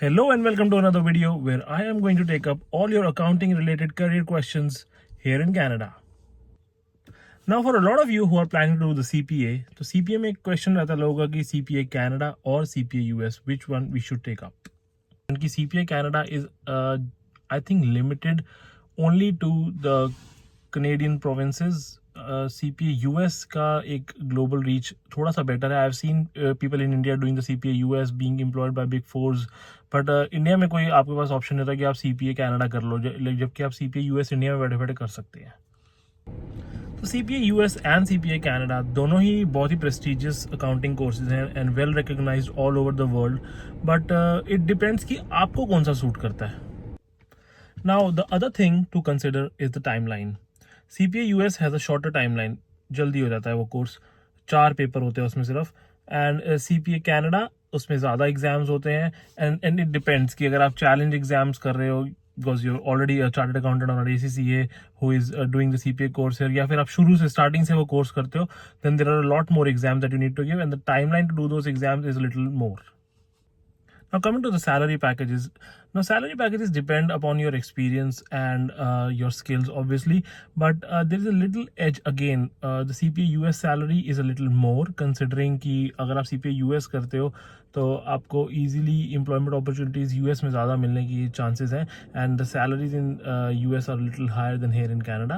Hello and welcome to another video where I am going to take up all your accounting related career questions here in Canada. Now for a lot of you who are planning to do the CPA, तो CPA में एक question रहता होगा कि CPA Canada और CPA US, which one we should take up? And कि CPA Canada is I think limited only to the Canadian provinces. CPA US का एक global reach थोड़ा सा better है. I've seen people in India doing the CPA US being employed by big fours, but India में कोई आपके पास option नहीं होता कि आप CPA कैनेडा कर लो, जबकि आप CPA US इंडिया में बैठे बैठे कर सकते हैं. तो CPA US and CPA Canada दोनों ही बहुत ही प्रेस्टिजियस अकाउंटिंग कोर्सेज हैं and well recognised all over the world, but it depends कि आपको कौन सा सूट करता है. Now the other thing to consider is the timeline. CPA US has a shorter timeline, जल्दी हो जाता है वो कोर्स, 4 पेपर होते हैं उसमें सिर्फ. एंड CPA कैनेडा उसमें ज़्यादा एग्जाम्स होते हैं एंड इट डिपेंड्स कि अगर आप चैलेंज एग्जाम्स कर रहे हो because you already a chartered accountant और ACCA who is doing the CPA course है, या फिर आप शुरू से स्टार्टिंग से वो कोर्स करते हो, then there are a lot more exams that you need to give and the timeline to do those exams is a little more. Now coming to the salary packages. Now salary packages depend upon your experience and your skills obviously, but there is a little edge again. The CPA US salary is a little more considering कि अगर आप CPA US करते हो तो आपको easily employment opportunities US में ज़्यादा मिलने की chances हैं, and the salaries in US are a little higher than here in Canada,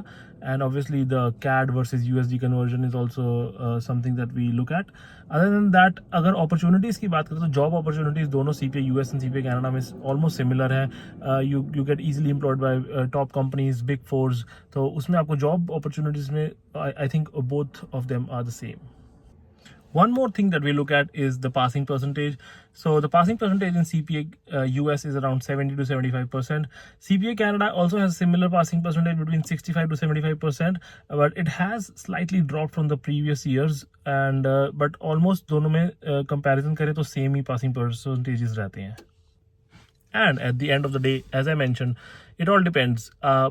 and obviously the CAD versus USD conversion is also something that we look at. Other than that, अगर opportunities की बात करें तो job opportunities दोनों CPA US and CPA Canada में almost similar है. You get easily employed by top companies, big fours, तो उसमें आपको job opportunities में I think both of them are the same. One more thing that we look at is the passing percentage. So the passing percentage in CPA US is around 70 to 75%. CPA Canada also has similar passing percentage between 65 to 75%, but it has slightly dropped from the previous years. And but almost दोनों में comparison करें तो same ही passing percentages रहते हैं. And at the end of the day, as I mentioned, it all depends.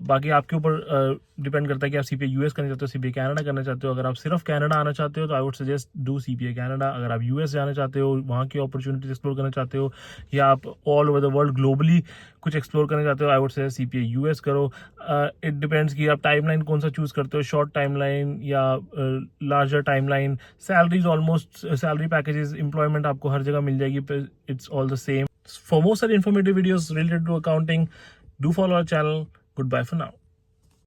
बाकी आपके ऊपर depend करता है कि आप CPA US करना चाहते हो, CPA कैनेडा करना चाहते हो. अगर आप सिर्फ कैनेडा आना चाहते हो तो I would suggest do CPA Canada. अगर आप US जाना चाहते हो, वहाँ की अपॉर्चुनिटीज एक्सप्लोर करना चाहते हो, या आप all over the world globally कुछ एक्सप्लोर करना चाहते हो, I would suggest CPA US करो. इट डिपेंड्स कि आप टाइमलाइन कौन सा चूज करते हो, शॉर्ट टाइमलाइन या larger timeline. Salaries almost, salary packages, employment आपको हर जगह मिल जाएगी. It's all the same. For more such informative videos related to accounting, do follow our channel. Goodbye for now.